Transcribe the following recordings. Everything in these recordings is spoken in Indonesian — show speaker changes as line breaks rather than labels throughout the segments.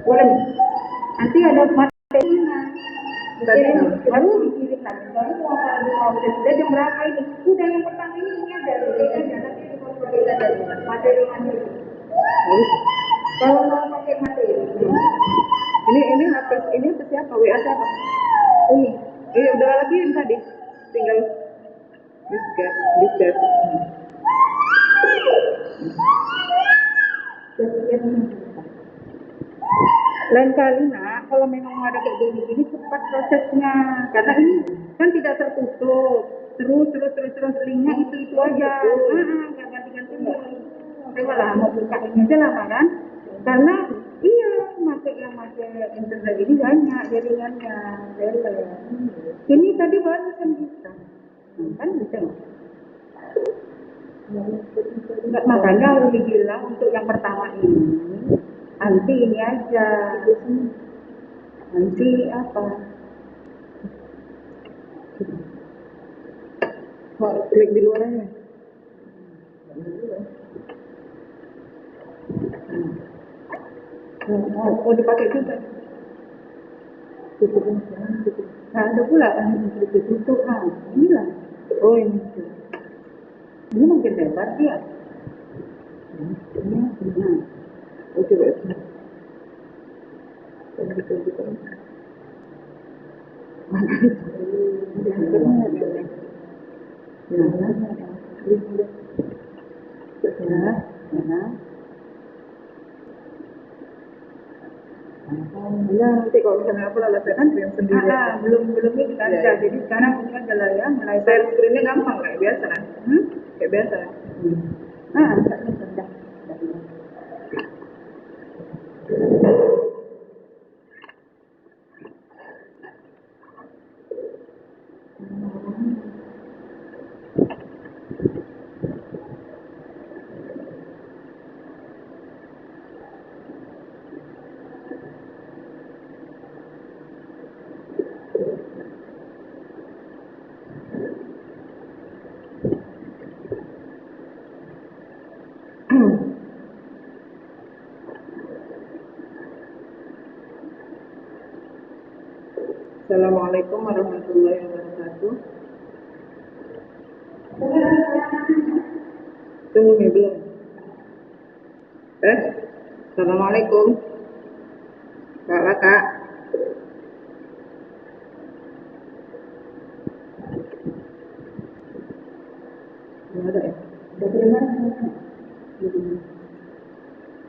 Boleh. Nanti ada materinya.
Tadi
Baru dikirim lagi. Baru mau proses. Udah jam berapa ini? Udah yang pertama ini ada. Nanti diproses ada materi. Kalau mau pakai materi,
ini atas siapa? WA siapa?
ini.
Udah lagi yang tadi. Tinggal disket.
Lain kali nak, kalau memang ada kayak gini cepat prosesnya, karena ini kan tidak tertutup, terus linknya itu aja, nggak ganti-ganti. Saya lah mau buka ini aja lama kan, karena iya yang pakai internet ini banyak jaringannya, ini tadi barusan bisa, kan bisa nggak? Makanya Uli bilang untuk yang pertama ini nanti ini aja, nanti apa,
Klik di luarnya.
Oh dipakai juga. Nah, ada pula tutup. Nah, inilah.
Oh ini.
Ini mungkin lebar dia. Ini.
Oh coba. Nanti kalau misalnya aku lalasan yang sendiri.
Belum ini kan. Jadi sekarang ini adalah ya mulai
share screen-nya gampang kayak biasa kan? Kayak biasa.
sudah.
Assalamualaikum warahmatullahi wabarakatuh. Tunggu nih belum. Assalamualaikum. Kak. Nggak ada ya?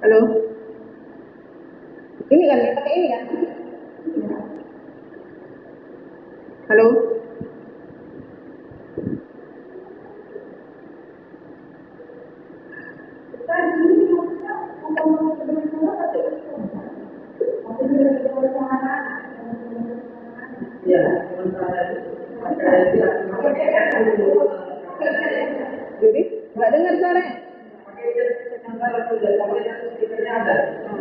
Halo. Ini kan pakai ini kan? Halo. Ya, jadi nggak dengar suaranya.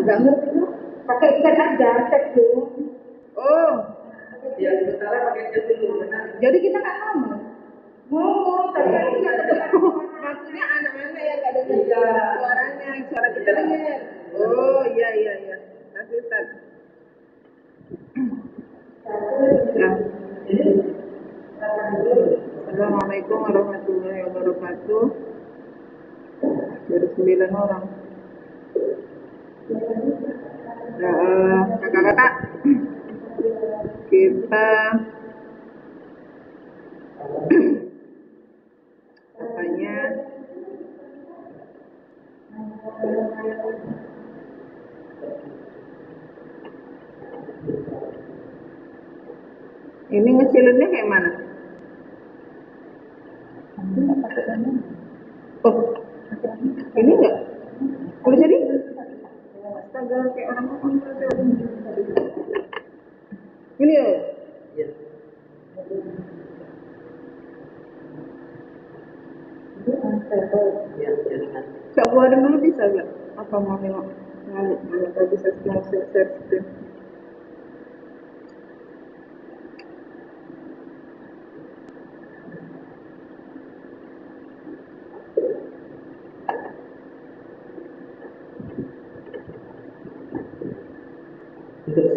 Nggak ngerti tuh.
Pakai chat aja, chat dulu.
Oh. Ya sementara pakai chat dulu. Jadi kita nggak ngomong.
Ngomong, tapi nggak ketemu.
Maksudnya anak-anak yang nggak dengar suaranya, suara kita dengar. Oh iya. Kasih Ustaz. Ya. Assalamualaikum warahmatullahi wabarakatuh. Baru 9 orang. Kakak-kakak, kita katanya ini ngecilinnya kayak mana? Oh, ini enggak? Boleh jadi? Astaga, kayak orang ngomong. Ini ya? Iya. Cak keluarin dulu bisa nggak? Apa mau nengok? Nggak bisa share screen.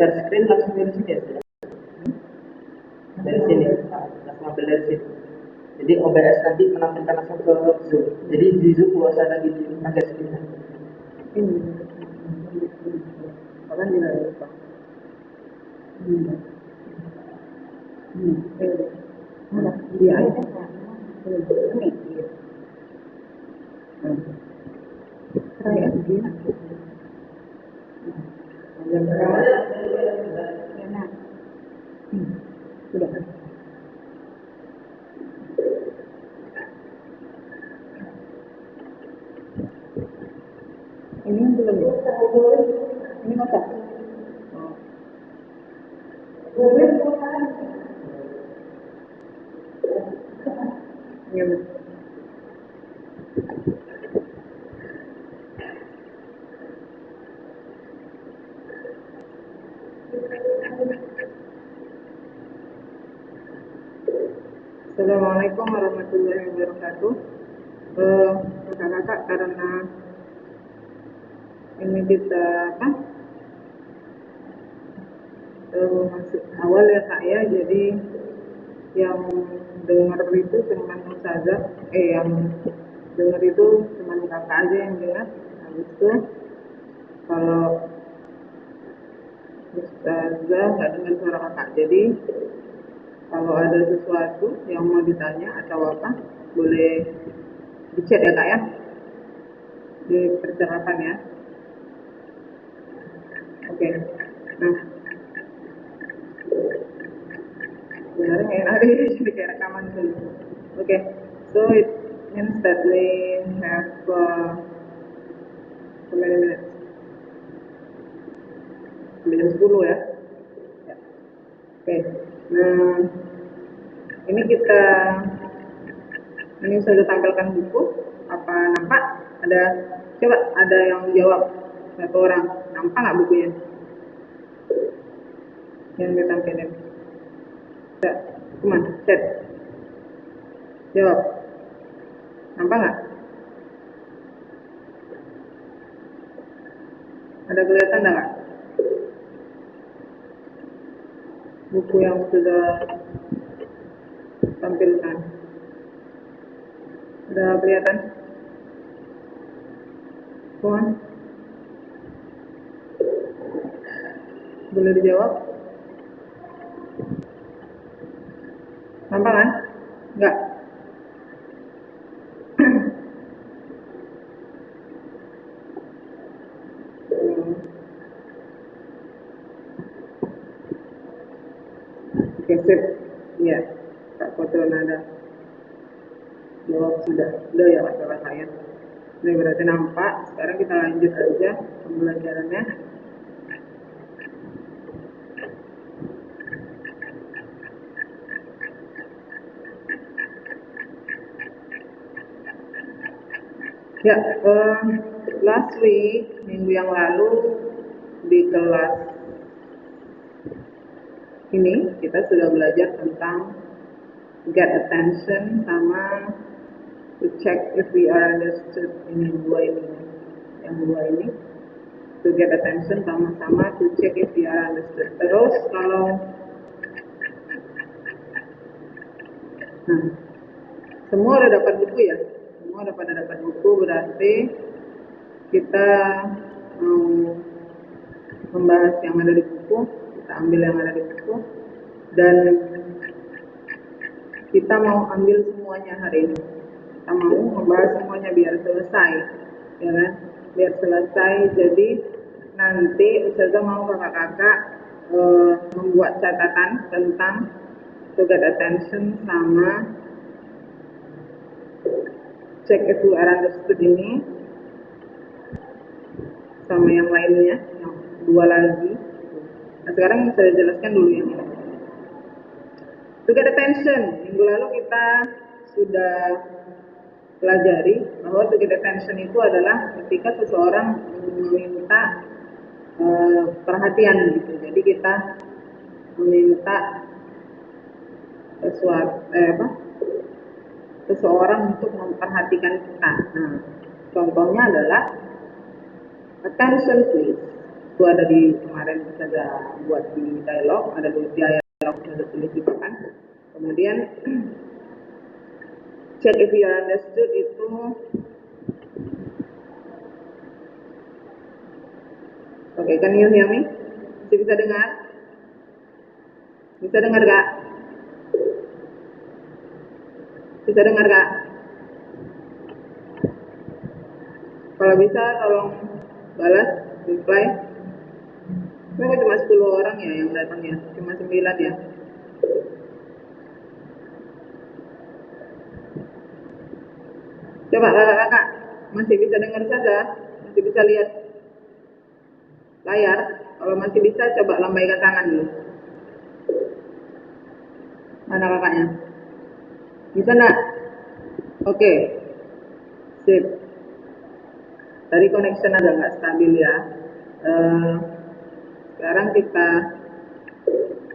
share screen langsung dari sini ya. Dari sini, langsung ambil dari sini. Jadi OBS nanti menampilkan langsung ke Zoom. Jadi di Zoom gak usah lagi di pakai screen.
Orang tidak lupa. Iya. Kayak begini. Sudah. Ini belum. Ini masak. Iya. Assalamualaikum warahmatullahi wabarakatuh. Kakak-kakak, karena ini kita masih awal ya kak ya, jadi yang dengar itu cuma ustazah, yang dengar itu cuma kakak aja yang dengar. Habis itu kalau ustazah nggak dengar suara kakak, jadi kalau ada sesuatu yang mau ditanya atau apa, boleh di chat ya kak ya, dipersilakan ya. Oke. Nah, sebenarnya enak deh, jadi kayak rekaman dulu. Oke. So it means that we have how many minutes? 9:10 ya. Oke. Nah, ini saya tampilkan buku. Apa nampak? Coba ada yang jawab satu orang. Nampak nggak bukunya? Yang ditampilkan. Come on, chat. Jawab. Nampak nggak? Ada kelihatan nggak? Buku yang sudah tampilkan. Udah kelihatan? Come on. Boleh dijawab? Nampak kan? Enggak? Oke, sip. Iya, Kak Foto Nada. Jawab sudah ya masalah saya. Ini berarti nampak. Sekarang kita lanjut aja pembelajarannya. Ya, last week, minggu yang lalu di kelas ini kita sudah belajar tentang get attention sama to check if we are understood. Ini yang dua ini to get attention sama-sama to check if we are understood. Terus kalau semua udah dapat buku ya, semua udah pada dapat buku, berarti kita mau membahas yang ada di buku, kita ambil yang ada di buku, dan kita mau ambil semuanya hari ini. Kita mau membahas semuanya biar selesai, ya kan? Biar selesai. Jadi nanti Ustazah mau kakak-kakak membuat catatan tentang to get attention sama check if you are understood ini, sama yang lainnya, yang dua lagi. Nah, sekarang saya jelaskan dulu yang ini. To get attention, minggu lalu kita sudah pelajari bahwa to get attention itu adalah ketika seseorang meminta perhatian gitu. Jadi kita meminta seseorang untuk memperhatikan kita. Nah, contohnya adalah attention please. Itu ada di kemarin saja buat di dialog, ada di dialog ada tulis di papan. Kemudian check if you understood itu oke, can you hear me? Masih bisa dengar? Bisa dengar gak? Bisa dengar gak? Kalau bisa tolong balas, reply. Ini cuma 10 orang ya yang datang ya, cuma 9 ya. Coba kakak-kakak, masih bisa dengar saja? Masih bisa lihat layar? Kalau masih bisa, coba lambaikan tangan dulu. Mana kakaknya? Bisa enggak? Oke. Sip. Tadi connection agak nggak stabil ya. Sekarang kita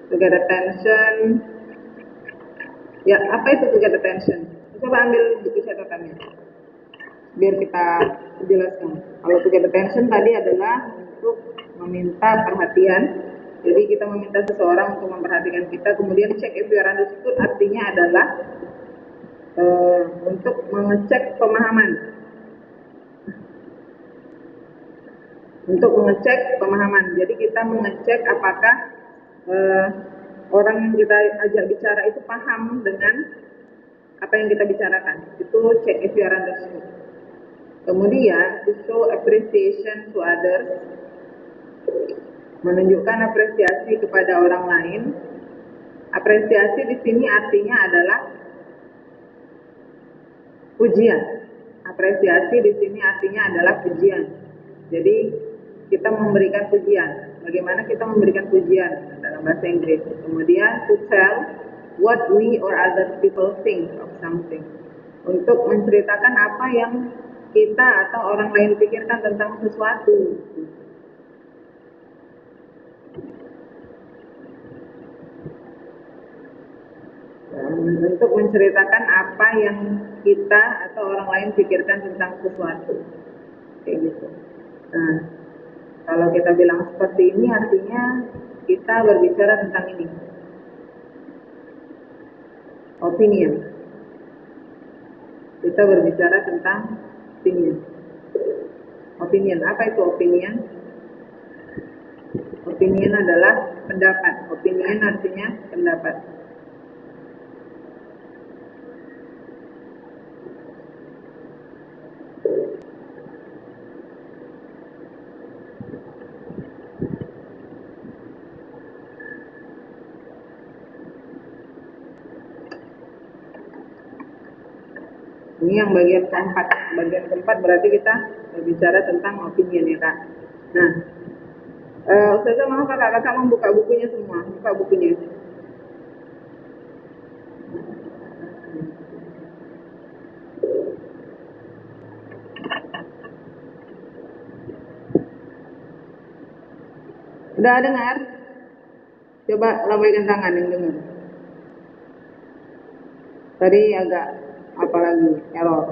to get attention. Ya, apa itu to get attention? Coba ambil buku catatannya. Biar kita jelaskan. Kalau to get attention tadi adalah untuk meminta perhatian. Jadi kita meminta seseorang untuk memperhatikan kita. Kemudian check if you are understood artinya adalah untuk mengecek pemahaman. Untuk mengecek pemahaman. Jadi kita mengecek apakah orang yang kita ajak bicara itu paham dengan apa yang kita bicarakan. Itu check if you are understood. Kemudian to show appreciation to others, menunjukkan apresiasi kepada orang lain. Apresiasi di sini artinya adalah pujian. Apresiasi di sini artinya adalah pujian. Jadi kita memberikan pujian. Bagaimana kita memberikan pujian dalam bahasa Inggris? Kemudian to tell what we or other people think of something. Untuk menceritakan apa yang kita atau orang lain pikirkan tentang sesuatu. Untuk menceritakan apa yang kita atau orang lain pikirkan tentang sesuatu. Kayak gitu. Nah, kalau kita bilang seperti ini artinya kita berbicara tentang ini. Opinion. Kita berbicara tentang opinion. Opinion, apa itu opinion? Opinion adalah pendapat. Opinion artinya pendapat. Ini yang bagian keempat. Bagian keempat berarti kita berbicara tentang opinion ya kak. Nah, Ustazah mau kakak-kakak membuka bukunya semua. Buka bukunya. Udah dengar? Coba lambaikan tangan yang dengar. Tadi agak apa lagi? Error.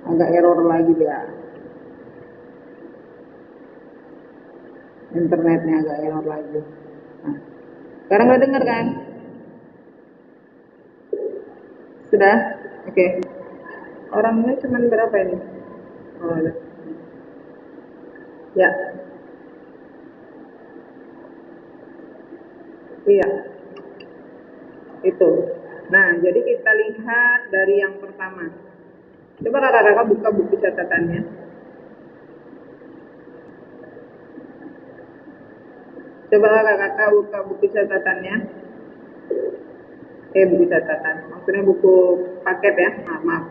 Agak error lagi dia. Internetnya agak error lagi. Nah, sekarang udah dengar kan? Sudah? Oke. Orangnya cuma berapa ini? Oh, ada. Ya. Iya. Itu. Nah, jadi kita lihat dari yang pertama. Coba kakak-kakak buka buku catatannya. Coba kakak-kakak buka buku catatannya. Buku catatan. Maksudnya buku paket ya. Maaf.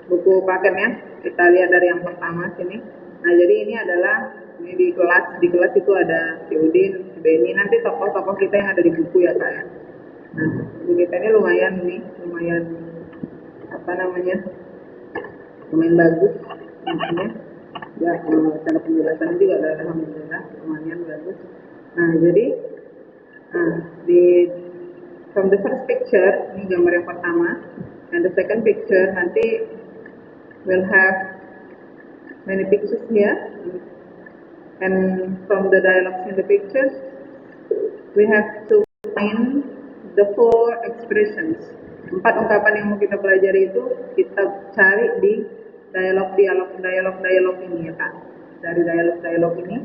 Buku paketnya. Kita lihat dari yang pertama sini. Nah, jadi ini adalah ini di kelas. Di kelas itu ada si Udin, si Beni. Nanti tokoh-tokoh kita yang ada di buku ya kak ya. Nah, buku kita ini lumayan apa namanya? Lumayan bagus intinya. Ya, cara penjelasan juga alhamdulillah lumayan bagus. Nah, jadi from the first picture, ini gambar yang pertama, and the second picture nanti will have many pictures here. And from the dialogues in the pictures, we have to find the 4 expressions. 4 ungkapan yang mau kita pelajari itu kita cari di dialog ini ya Kak. Dari dialog ini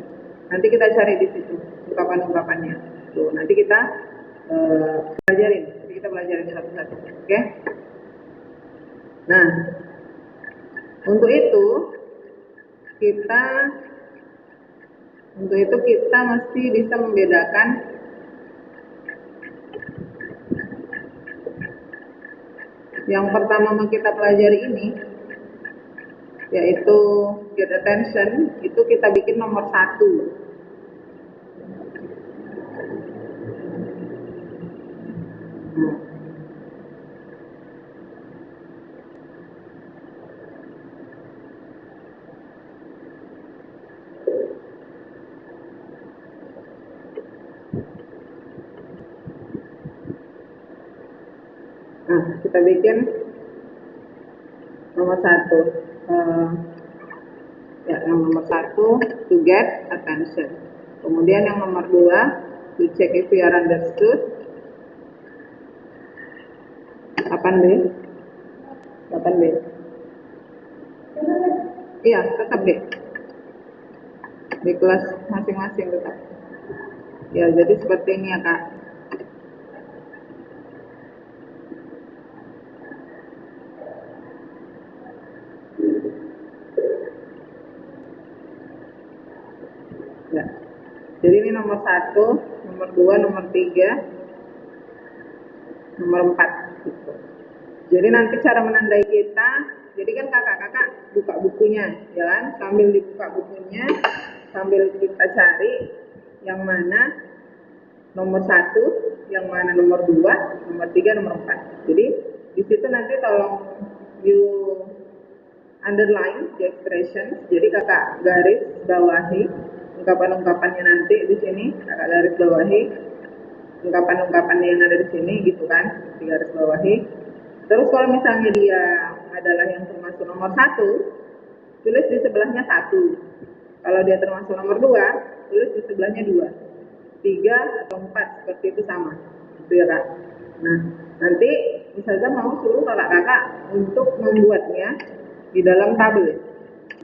nanti kita cari di situ ungkapan-ungkapannya. Tuh, nanti kita pelajarin. Nanti kita pelajarin satu-satu. Oke? Nah, untuk itu kita mesti bisa membedakan yang pertama mau kita pelajari ini, yaitu get attention, itu kita bikin nomor 1. Nah, kita bikin nomor 1. Yang nomor 1 to get attention. Kemudian yang nomor 2 to check if we are understood. 8B. Iya, tetap D. Di kelas masing-masing tetap. Ya, jadi seperti ini ya Kak. Ya. Jadi ini nomor 1, nomor 2, nomor 3, nomor 4 gitu. Jadi nanti cara menandai kita, jadi kan kakak-kakak buka bukunya, ya kan? Sambil dibuka bukunya, sambil kita cari yang mana nomor 1, yang mana nomor 2, nomor 3, nomor 4. Jadi di situ nanti tolong you underline the expressions. Jadi kakak garis bawahi ungkapan-ungkapannya nanti di sini, kakak garis bawahi ungkapan-ungkapan yang ada di sini gitu kan, di garis bawahi. Terus kalau misalnya dia adalah yang termasuk nomor 1, tulis di sebelahnya 1. Kalau dia termasuk nomor 2, tulis di sebelahnya 2. 3 atau 4 seperti itu sama, gitu ya Kak. Nah, nanti misalnya mau suruh kakak-kakak untuk membuatnya di dalam tabel.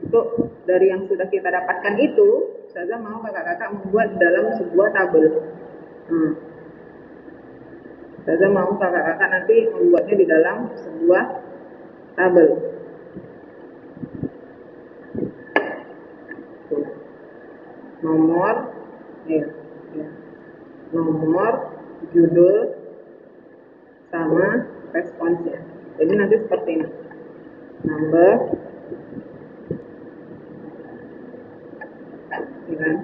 Untuk dari yang sudah kita dapatkan itu, saya mau kakak-kakak membuat dalam sebuah tabel. Saya mau kakak-kakak nanti membuatnya di dalam sebuah tabel. Nomor, nomor, judul, sama responsnya. Jadi nanti seperti ini. Number, ya kan?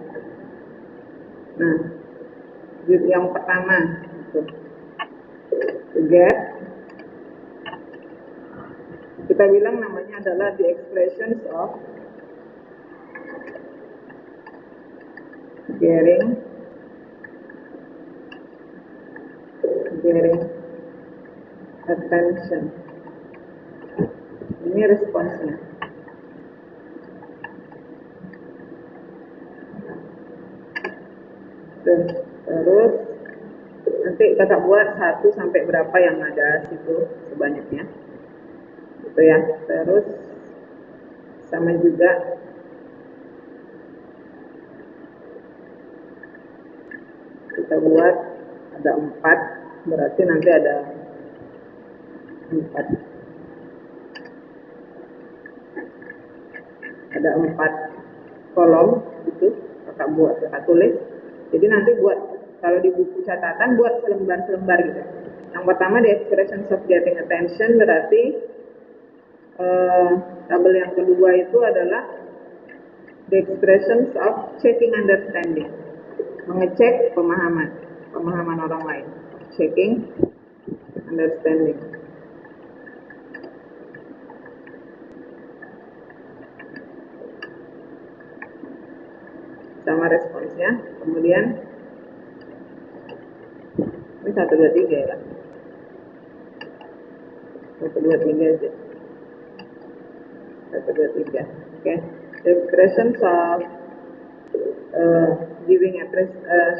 Nah, yang pertama itu get, kita bilang namanya adalah the expressions of getting attention. Ini responsnya. Terus nanti kakak buat 1 sampai berapa yang ada situ sebanyaknya, gitu ya. Terus sama juga kita buat ada 4, berarti nanti ada 4. Ada 4 kolom gitu, kakak buat, kakak tulis. Jadi nanti buat, kalau di buku catatan buat selembar-selembar gitu. Yang pertama the expressions of getting attention, berarti tabel yang kedua itu adalah the expressions of checking understanding, mengecek pemahaman orang lain, checking understanding. Sama responsnya. Kemudian ini 1, 2, 3 ya, 1, 2, 3 aja, 1, 2, 3. Oke, the expressions of giving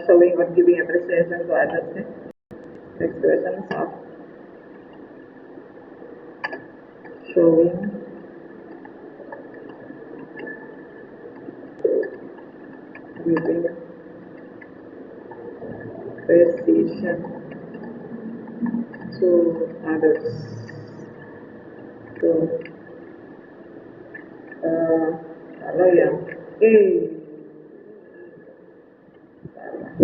showing or giving appreciation to others. Expressions of showing giving appreciation to others. So, kalau yang salah.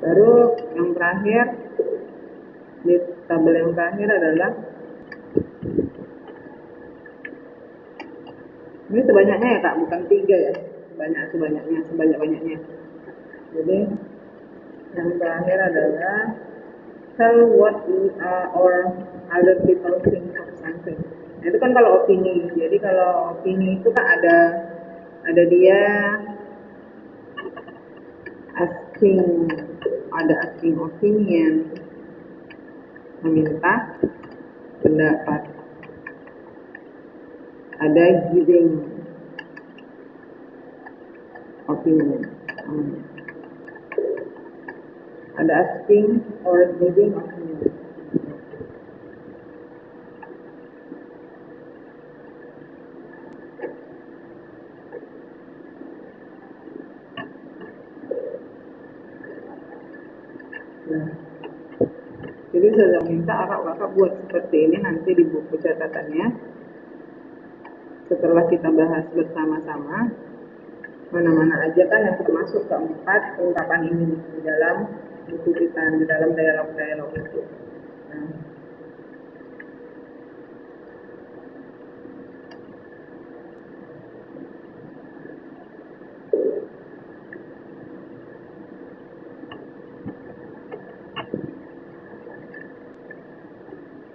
Baru yang terakhir, di tabel yang terakhir adalah ini sebanyaknya ya Kak, bukan 3 ya, sebanyak-banyaknya. Jadi yang terakhir adalah tell what or other people think of something. Nah, itu kan kalau opini. Jadi kalau opini itu kan ada dia asking opinion, meminta pendapat. Ada giving opinion. Ada asking or giving opinion. Nah, jadi saya minta kakak buat seperti ini nanti di buku catatannya. Setelah kita bahas bersama-sama, mana-mana aja kan yang termasuk keempat ungkapan ini di dalam buku kita, di dalam dialog-dialog itu. Nah,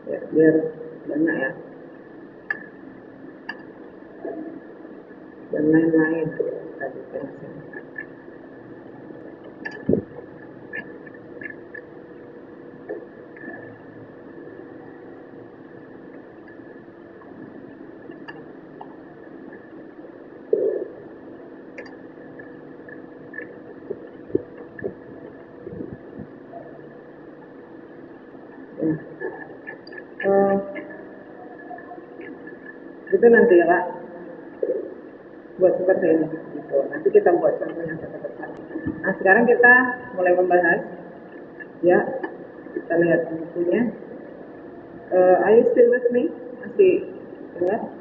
ya, biar banyak ya. Dan lain-lain tadi pensiun. Itu nanti ya Kak, buat seperti ini gitu. Nanti kita buat contohnya satu-satu. Nah sekarang kita mulai membahas ya, kita lihat bukunya. Are you still with me? Masih dengar?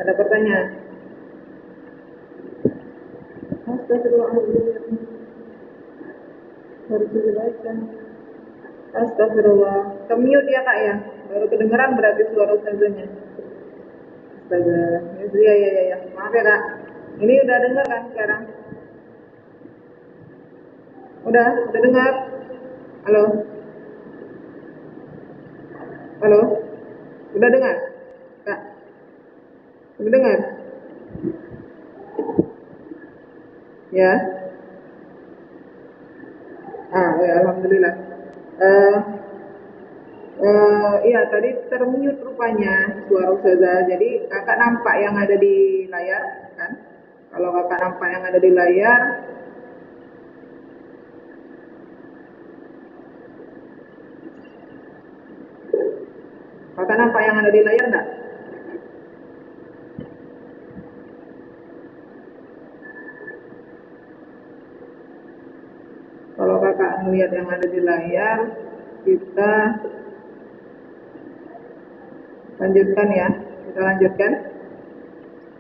Ada pertanyaan? Astagfirullahaladzim. Harus dibaca. Astagfirullah. Ke-mute ya Kak ya, baru kedengeran berarti suara ustazahnya. Astaga, ya. Maaf ya Kak. Ini udah dengar kan sekarang? Udah dengar? Halo? Halo? Udah dengar? Kak? Udah dengar? Ya? Ya alhamdulillah. Iya tadi termute rupanya suara ustazah. Jadi kakak nampak yang ada di layar kan? Kalau kakak nampak yang ada di layar, kakak nampak yang ada di layar enggak? Kalau kakak melihat yang ada di layar, kita lanjutkan ya. Kita lanjutkan.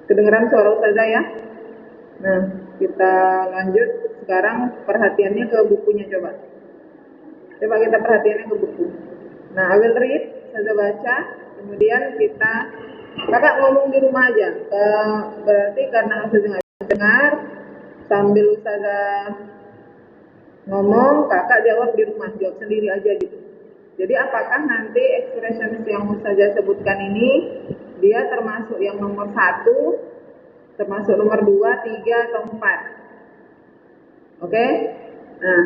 Kedengeran suara ustazah ya? Nah, kita lanjut. Sekarang perhatiannya ke bukunya coba. Coba kita perhatiannya ke buku. Nah, I will read. Ustazah baca. kemudian kakak ngomong di rumah aja. Berarti karena Ustazah nggak bisa dengar, sambil Ustazah ngomong, kakak jawab di rumah, jawab sendiri aja gitu. Jadi apakah nanti expressions yang Ustazah sebutkan ini, dia termasuk yang nomor 1, termasuk nomor 2, 3, atau 4? Oke? Nah,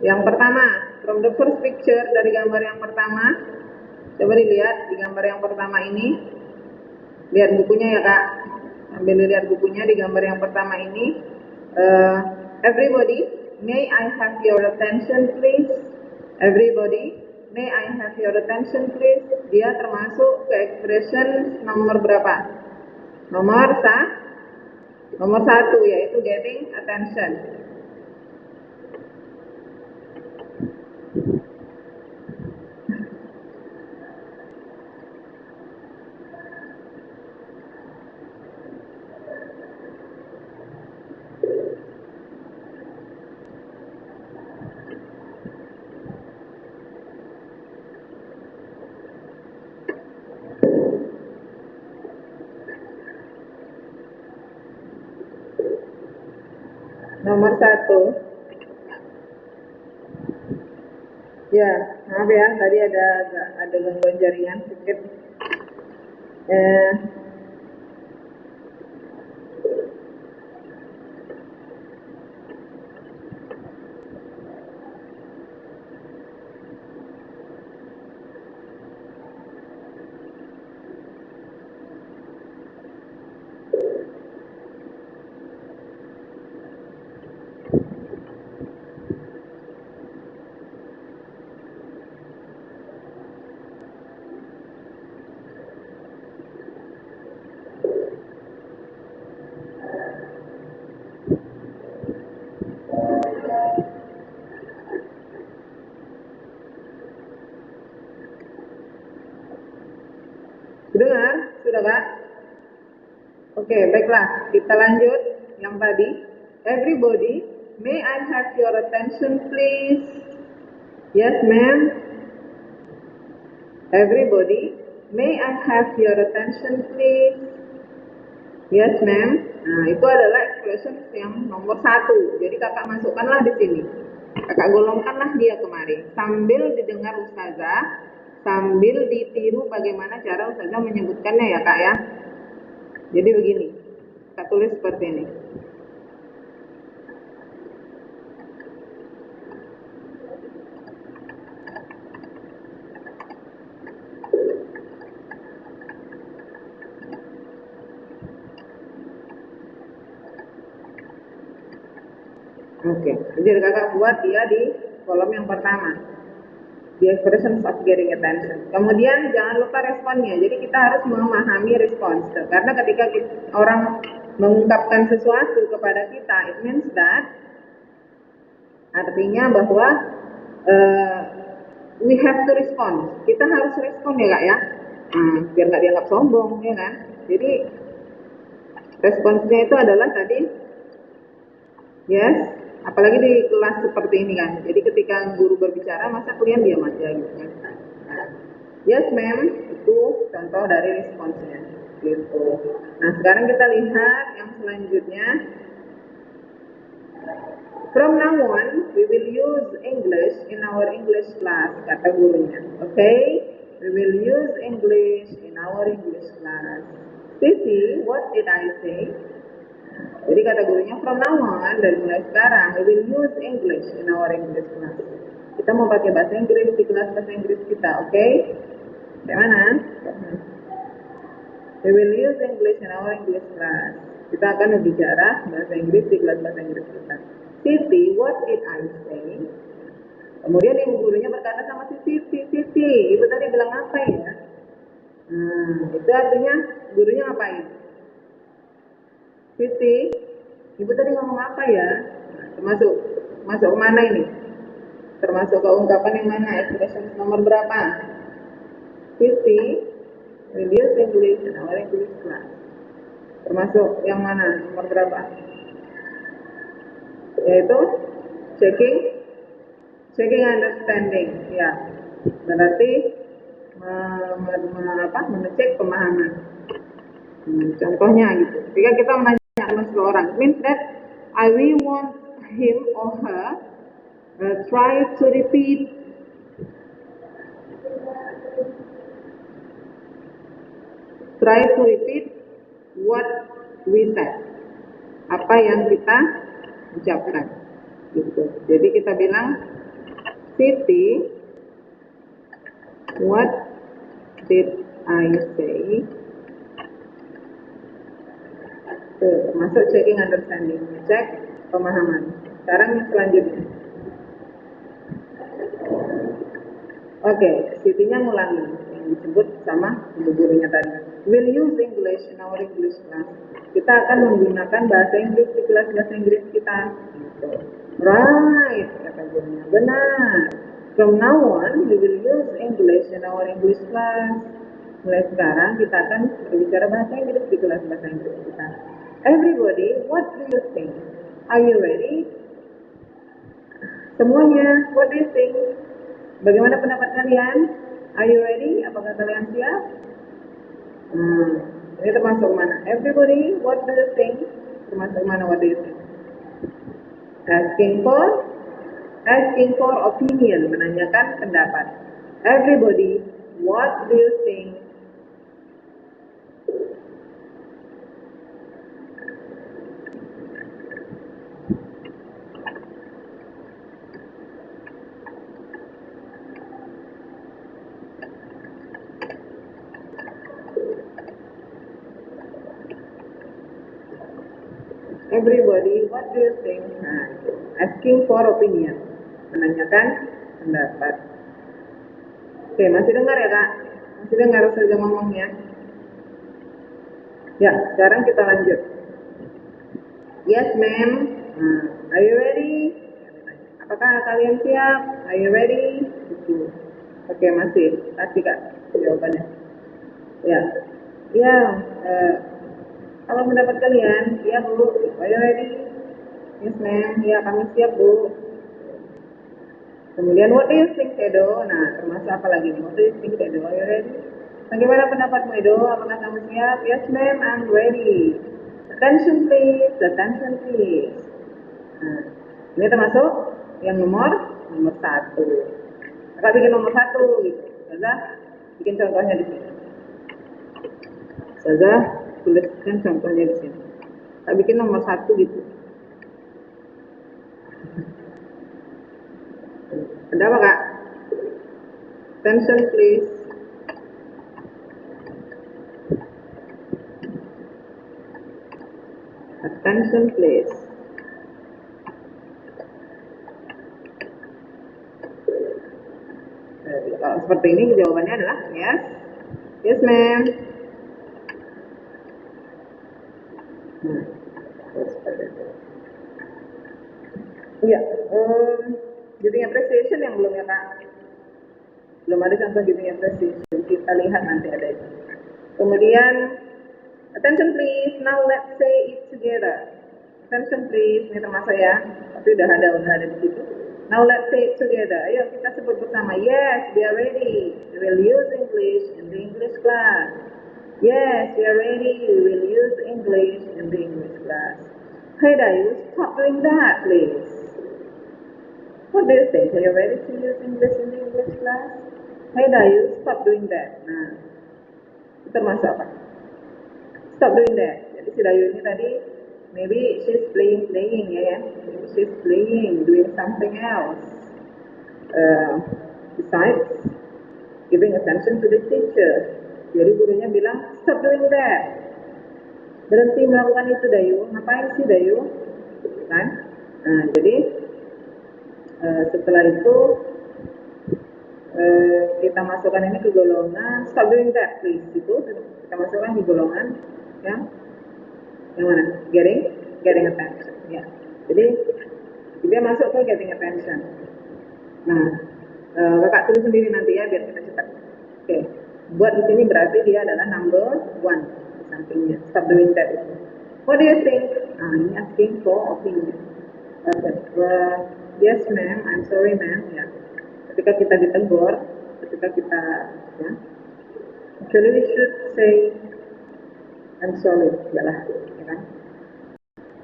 yang pertama, from the first picture, dari gambar yang pertama, coba dilihat di gambar yang pertama ini. Lihat bukunya ya kak, sambil lihat bukunya. Di gambar yang pertama ini, everybody, may I have your attention please? Everybody, may I have your attention please? Dia termasuk ke expression nomor berapa? Nomor 1, yaitu getting attention. Nomor 1, ya maaf ya, tadi ada gangguan jaringan sedikit. Dengar? Sudah kak? Oke, baiklah. Kita lanjut yang tadi. Everybody, may I have your attention please? Yes, ma'am. Everybody, may I have your attention please? Yes, ma'am. Nah, itu adalah expression yang nomor 1. Jadi kakak masukkanlah di sini. Kakak golongkanlah dia kemari. Sambil didengar ustazah, sambil ditiru bagaimana cara ustazah menyebutkannya ya kak ya. Jadi begini, kita tulis seperti ini. Oke, jadi kakak buat dia di kolom yang pertama, the expressions of getting attention. Kemudian jangan lupa responnya. Jadi kita harus memahami respons. Karena ketika orang mengungkapkan sesuatu kepada kita, it means that, artinya bahwa we have to respond. Kita harus respon ya kak ya, biar nggak dianggap sombong ya kan. Jadi responsnya itu adalah tadi yes. Apalagi di kelas seperti ini kan. Jadi ketika guru berbicara, masa kalian diam aja gitu kan. Yes ma'am, itu contoh dari responsnya gitu. Nah sekarang kita lihat yang selanjutnya. From now on, we will use English in our English class, kata gurunya. Okay? We will use English in our English class. Siti, what did I say? Jadi kata gurunya, from now on, dari mulai sekarang, we will use English in our English class. Kita mau pakai bahasa Inggris di kelas bahasa Inggris kita, oke? Okay? Bagaimana? We will use English in our English class. Kita akan berbicara bahasa Inggris di kelas bahasa Inggris kita. Siti, what did I say? Kemudian ibu gurunya berkata sama si Siti, ibu tadi bilang apa ya? Itu artinya gurunya ngapain? Siti, ibu tadi ngomong apa ya? Termasuk mana ini? Termasuk ke ungkapan yang mana? Expression nomor berapa? Siti, will use English in our English class. Termasuk yang mana? Nomor berapa? Yaitu checking understanding. Ya, berarti mengecek pemahaman. Contohnya gitu. Ketika kita menanyakan seseorang, it means that I will want him or her try to repeat what we said. Apa yang kita ucapkan. Gitu. Jadi kita bilang, Siti, what did I say? Termasuk checking understanding, cek pemahaman. Sekarang yang selanjutnya. Oke, Sitinya ngulangi yang disebut sama gurunya tadi. We'll use English in our English class. Kita akan menggunakan bahasa Inggris di kelas bahasa Inggris kita. Gitu. Right, kata gurunya. Benar. From now on, we will use English in our English class. Mulai sekarang kita akan berbicara bahasa Inggris di kelas bahasa Inggris kita. Everybody, what do you think? Are you ready? Semuanya, what do you think? Bagaimana pendapat kalian? Are you ready? Apakah kalian siap? Ini termasuk mana? Everybody, what do you think? Termasuk mana? What do you think? Asking for opinion, menanyakan pendapat. Everybody, what do you think? Everybody, what do you think? Asking for opinion, menanyakan pendapat. Oke, masih dengar ya Kak? Masih dengar saja ngomongnya? Ya, sekarang kita lanjut. Yes, ma'am. Are you ready? Apakah kalian siap? Are you ready? Oke, masih. Kasih Kak jawabannya. Ya. Ya, apa pendapat kalian? Ya Bu, are you ready? Yes ma'am, ya kami siap Bu. Kemudian what do you think Edo? Nah, termasuk apa lagi? What do you think Edo? Are you ready? Bagaimana pendapatmu Edo? Apakah kamu siap? Yes ma'am, I'm ready. Attention please, attention please. Nah, ini termasuk yang nomor 1. Kakak bikin nomor 1 gitu. Saza, bikin contohnya di sini. Saza, tuliskan contohnya di sini. Kita bikin nomor 1 gitu. Ada apa Kak? Attention please. Attention please. Kalau seperti ini jawabannya adalah yes. Yes ma'am. Iya, giving appreciation yang belum ya Kak? Belum ada contoh giving appreciation, kita lihat nanti ada itu. Kemudian, attention please, now let's say it together. Attention please, ini termasuk ya, tapi udah ada di situ. Now let's say it together, ayo kita sebut bersama. Yes, we are ready, we will use English in the English class. Yes, we are ready, we will use English in the English class. Hey Dayu, stop doing that please. What do you think? Are you ready to use English in the English class? Hey Dayu, stop doing that. Nah, itu termasuk apa? Stop doing that. Jadi si Dayu ini tadi, maybe she's playing ya. Maybe she's playing, doing something else. Besides giving attention to the teacher. Jadi gurunya bilang, stop doing that. Berhenti melakukan itu Dayu. Ngapain sih Dayu? Kan? Nah, jadi setelah itu kita masukkan ini ke golongan stop doing that please, itu kita masukkan di golongan yang mana? Getting attention ya. Jadi dia masuk ke getting attention. Nah, kakak tulis sendiri nanti ya biar kita cepat. Oke, buat di sini berarti dia adalah number 1 di sampingnya stop doing that itu. What do you think? Ini asking for opinion. Yes ma'am, I'm sorry ma'am ya. Ketika kita ditegur, ketika kita ya. Actually we should say I'm sorry, yalah, ya kan?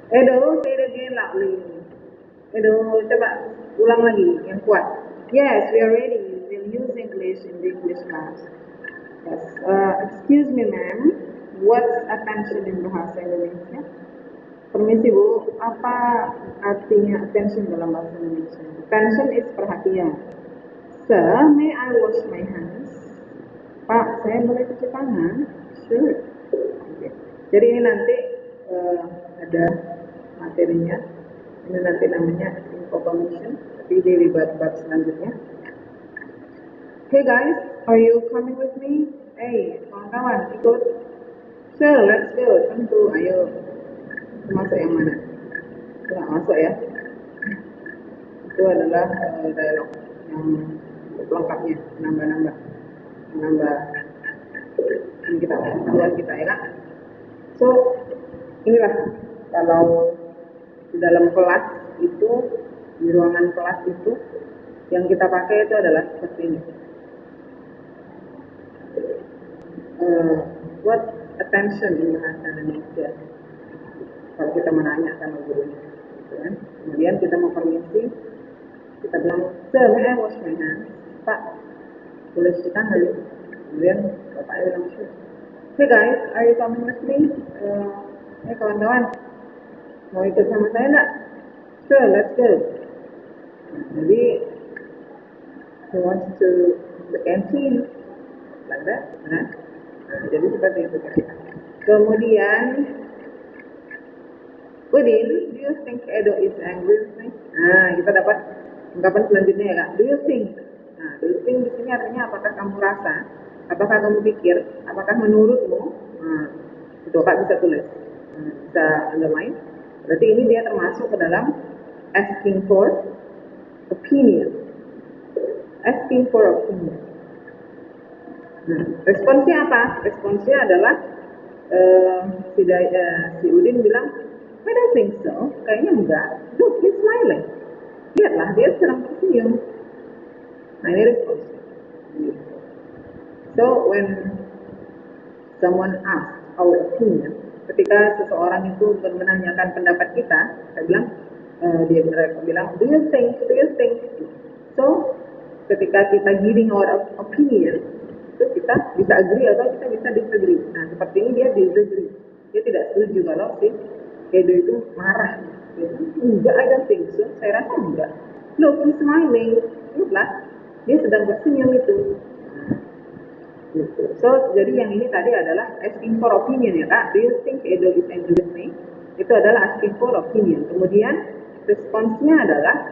Edo, say it again loudly. Edo, coba ulang lagi yang kuat. Yes, we are ready. We'll use English in the English class. Yes. Excuse me, ma'am. What's attention in bahasa Indonesia? Permisi Bu, apa artinya attention dalam bahasa Indonesia? Attention is perhatian. Sir, may I wash my hands? Pak, saya boleh cuci tangan? Sure. Okay. Jadi ini nanti ada materinya. Ini nanti namanya info permission. Tapi di bab selanjutnya. Hey guys, are you coming with me? Hey, kawan-kawan, ikut. Sure, let's go. Tentu, ayo. Masuk yang mana? Nggak masuk ya. Itu adalah dialog yang lengkapnya, nambah kita, tujuan kita ya kan. So inilah kalau di dalam kelas itu, di ruangan kelas itu yang kita pakai itu adalah seperti ini. What attention in bahasa Indonesia? Kalau kita menanya sama gurunya, gitu kan? Kemudian kita mau permisi, kita bilang, Sir, may I wash my hands? Pak, boleh cuci tangan? Kemudian bapaknya bilang, sure. Hey guys, are you coming with me? Kawan-kawan, mau ikut sama saya enggak? Sure, let's go. Jadi, he wants to the canteen, like that, nah, jadi seperti itu kan. Kemudian, Udin, do you think Edo is angry with me? Nah, kita dapat ungkapan selanjutnya ya kak. Do you think? Nah, do you think di sini artinya apakah kamu rasa? Apakah kamu pikir? Apakah menurutmu? Nah, itu kak bisa tulis, bisa underline. Berarti ini dia termasuk ke dalam asking for opinion. Asking for opinion. Nah, responsnya apa? Responsnya adalah si Udin bilang, I don't think so. Kayaknya enggak. Look, he's smiling. Lihatlah, dia sedang tersenyum. Nah, ini respons. So, when someone asks our opinion, ketika seseorang itu menanyakan pendapat kita, saya bilang, dia bilang, do you think? So, ketika kita giving our opinion, itu kita bisa agree atau kita bisa disagree. Nah, seperti ini dia disagree. Dia tidak setuju kalau si Edo itu marah. Enggak, I don't think so. Saya rasa enggak. Look, he's smiling. Lihatlah, dia sedang bersenyum itu. Gitu. So, jadi yang ini tadi adalah asking for opinion ya kak. Do you think Edo is angry with me? Itu adalah asking for opinion. Kemudian responsnya adalah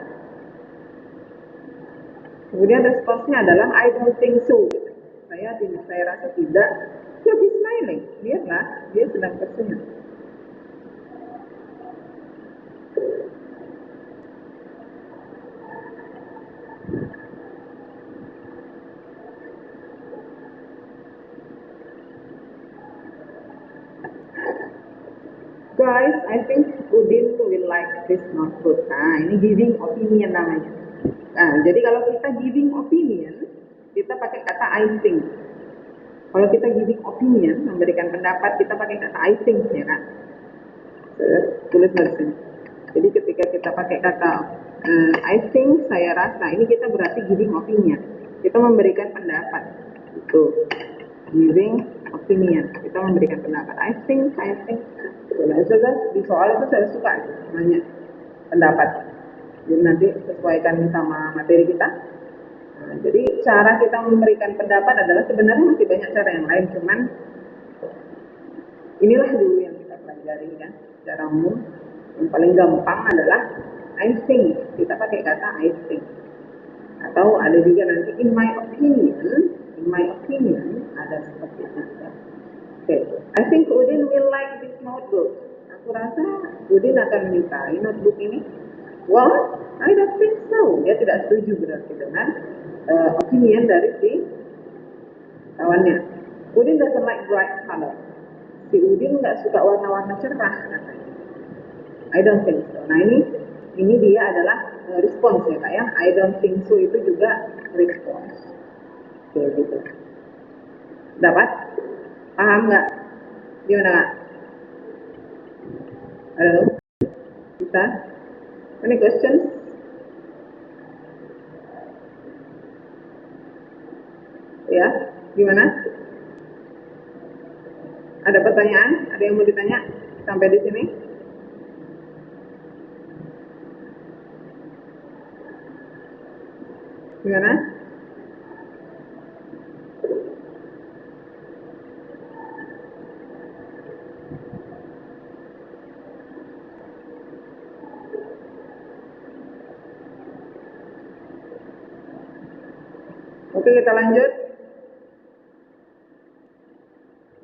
I don't think so. Saya rasa tidak. Look, he's smiling. Lihatlah, dia sedang tersenyum. Guys, I think Udin will like this notebook. Nah, ini giving opinion namanya. Nah, jadi kalau kita giving opinion, kita pakai kata I think. Kalau kita giving opinion, memberikan pendapat, kita pakai kata I think, ya kan? Tulis dari sini. Jadi ketika kita pakai kata I think, saya rasa, ini kita berarti giving opinion. Kita memberikan pendapat. Itu giving opinion. Kita memberikan pendapat. I think. Nah, di soal itu saya suka nanya pendapat. Jadi nanti sesuaikan sama materi kita. Nah, jadi cara kita memberikan pendapat adalah sebenarnya masih banyak cara yang lain, cuman inilah dulu yang kita pelajari kan. Secara umum yang paling gampang adalah I think. Kita pakai kata I think. Atau ada juga nanti in my opinion ada seperti itu. Okay. I think Udin will like this notebook. Aku rasa Udin akan menyukai notebook ini. Well, I don't think so. Dia tidak setuju berarti dengan opinion dari si kawannya. Udin doesn't like bright color. Si Udin nggak suka warna-warna cerah katanya. I don't think so. Nah ini dia adalah respons ya kak ya. I don't think so itu juga respons. Kayak gitu. Dapat? Paham nggak? Gimana nggak? Halo? Bisa? Any questions? Ya, gimana? Ada pertanyaan? Ada yang mau ditanya sampai di sini? Gimana? Oke, kita lanjut.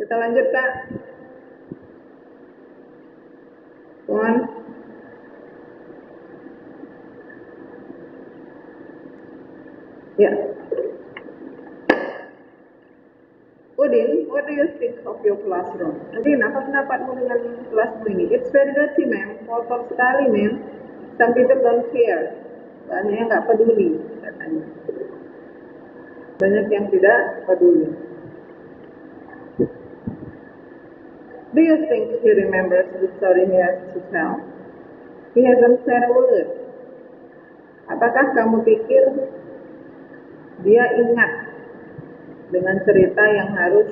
Kita lanjut, Kak. Tuan. Ya. Udin, what do you think of your classroom? Udin, apa pendapatmu dengan kelasmu ini? It's very dirty, ma'am. Kotor sekali, ma'am. Some people don't care. Banyak yang nggak peduli, katanya. Banyak yang tidak peduli. Do you think he remembers the story he has to tell? He hasn't said a word. Apakah kamu pikir dia ingat dengan cerita yang harus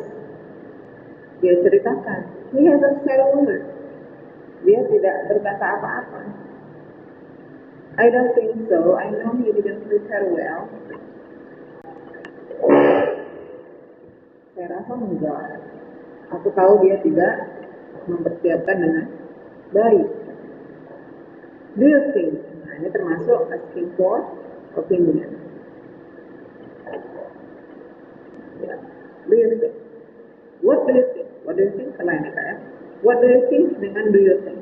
dia ceritakan? He hasn't said a word. Dia tidak berkata apa-apa. I don't think so. I know he didn't prepare well. Saya rasa enggak. Aku tahu dia tidak mempersiapkan dengan baik. Do you think? Nah, ini termasuk asking for opinion. Ya. Do you think? What do you think? What do you think? Selain itu ya. What do you think dengan do you think?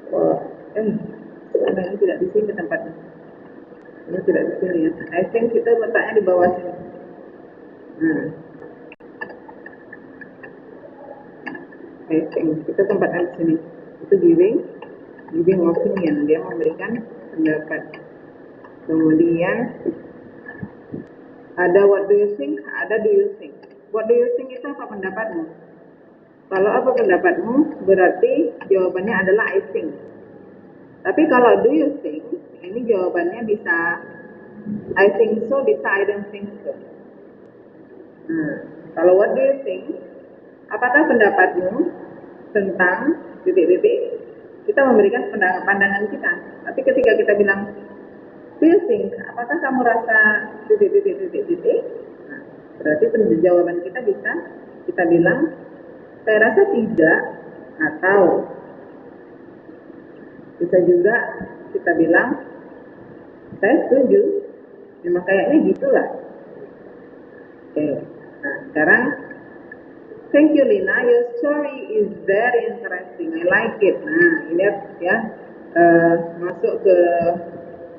Oh, ini tidak di sini tempatnya. Ini tidak di sini ya. I think kita letaknya di bawah sini. Nah. I think kita tempatnya di sini. Itu giving opinion. Dia memberikan pendapat. Kemudian ada what do you think, ada do you think. What do you think itu apa pendapatmu? Kalau apa pendapatmu, berarti jawabannya adalah I think. Tapi kalau do you think, ini jawabannya bisa I think so, bisa I don't think so. Nah, kalau what do you think, apakah pendapatmu tentang titik-titik, kita memberikan pandangan kita. Tapi ketika kita bilang do you think, apakah kamu rasa titik-titik, nah, berarti jawaban kita bisa kita bilang saya rasa tidak, atau bisa juga kita bilang saya setuju, memang kayaknya gitulah. Oke, nah sekarang thank you Lina, your story is very interesting, I like it. Nah lihat ya, masuk ke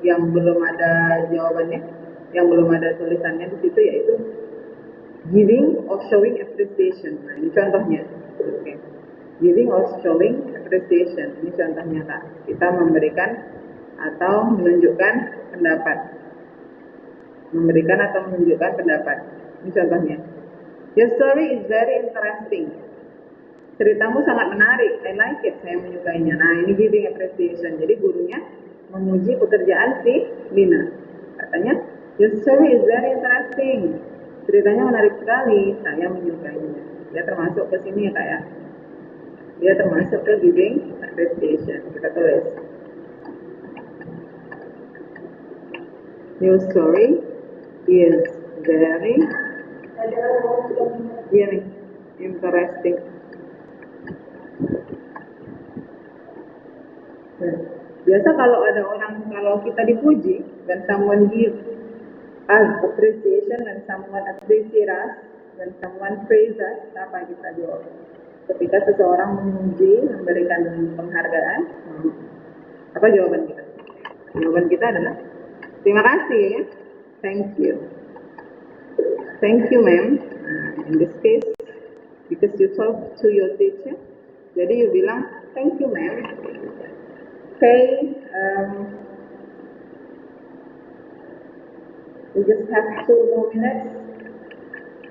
yang belum ada jawabannya, yang belum ada tulisannya di situ, yaitu giving or showing appreciation. Nah ini contohnya. Oke. Giving or showing appreciation. Ini contohnya Kak. Kita memberikan atau menunjukkan pendapat. Memberikan atau menunjukkan pendapat. Ini contohnya. Your story is very interesting. Ceritamu sangat menarik. I like it. Saya menyukainya. Nah ini giving appreciation. Jadi gurunya memuji pekerjaan si Lina. Katanya, your story is very interesting. Ceritanya menarik sekali. Saya menyukainya. Dia termasuk ke sini ya Kak ya. Dia termasuk ke giving appreciation. Kita tulis. Your story is very interesting. Biasa kalau ada orang, kalau kita dipuji dan someone give us appreciation dan someone appreciate us dan someone praise us, apa kita jawab? Ketika seseorang memuji, memberikan penghargaan, apa jawaban kita? Jawaban kita adalah terima kasih ya, thank you. Thank you ma'am. In this case, because you talk to your teacher, jadi you bilang thank you ma'am. Okay, we just have 2 more minutes.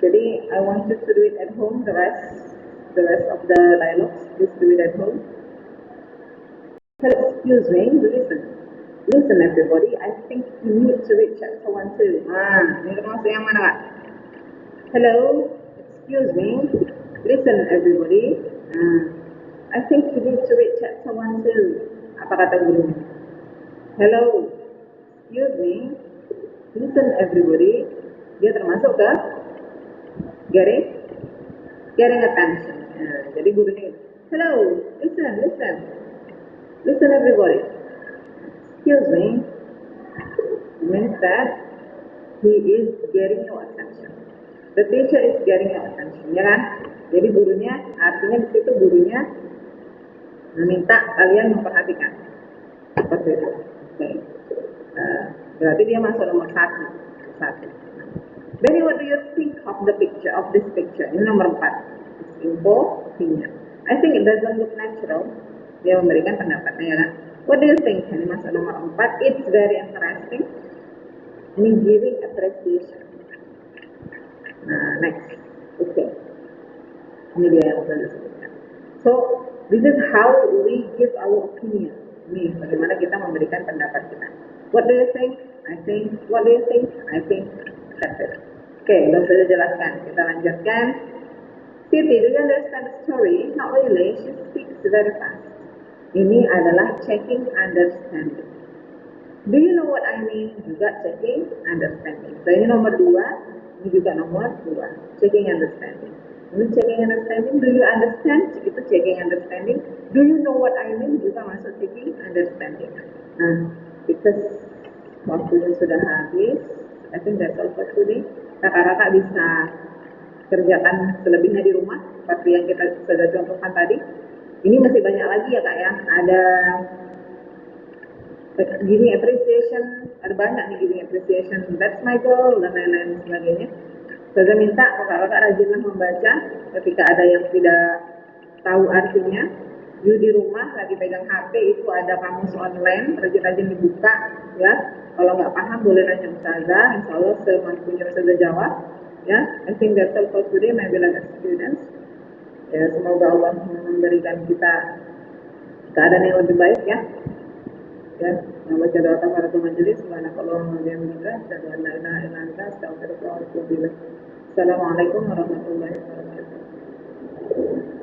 Jadi I want you to do it at home. The rest of the dialogues, please do it at home. Excuse me, listen everybody. I think you need to read chapter 1 too. Ini termasuk yang mana, Kak? Hello, excuse me, listen everybody. I think you need to read chapter 1 too. Apa kata gurunya? Hello, excuse me, listen everybody. Dia termasuk ke getting attention. Jadi gurunya, hello, listen everybody. Excuse me, means that he is getting your attention. The teacher is getting your attention, ya kan? Jadi gurunya, artinya di situ gurunya meminta kalian memperhatikan. Seperti itu. Okay. Berarti dia masuk nomor satu. Then what do you think of the picture, of this picture? Ini nomor 4. It's info, opinion. I think it doesn't look natural. Dia memberikan pendapatnya, ya kan? What do you think? Ini masuk nomor 4. It's very interesting. Ini giving appreciation. Next. Okay. Ini dia yang sudah disebutkan. So, this is how we give our opinion. Ini bagaimana kita memberikan pendapat kita. What do you think? I think. What do you think? I think. That's it. Okay, udah saya jelaskan. Kita lanjutkan. Siti, do you understand the story? Not really. She speaks very fast. Ini adalah checking understanding. Do you know what I mean? Juga checking understanding. So ini nomor 2, ini juga nomor 2. Checking understanding. Ini checking understanding. Do you understand? Itu checking understanding. Do you know what I mean? Juga masuk checking understanding. Because waktunya sudah habis, I think that's all for today. Kakak-kakak bisa kerjakan selebihnya di rumah seperti yang kita sudah contohkan tadi. Ini masih banyak lagi ya Kak ya. Ada giving appreciation, ada banyak nih giving appreciation. That's my goal dan lain-lain sebagainya. Saya minta kakak-kakak rajinlah membaca ketika ada yang tidak tahu artinya. You di rumah lagi pegang HP itu ada kamus online, rajin-rajin dibuka ya. Kalau nggak paham boleh nanya Ustazah, insya Allah semampunya Ustazah jawab. Ya, I think that's all for today, my beloved students. Ya, semoga Allah memberikan kita keadaan yang lebih baik ya. Ya, membaca doa kafaratul majelis, subhanakallahumma wa bihamdika, asyhadu an la ilaha illa anta, astaghfiruka wa atubu ilaik. Assalamualaikum warahmatullahi wabarakatuh.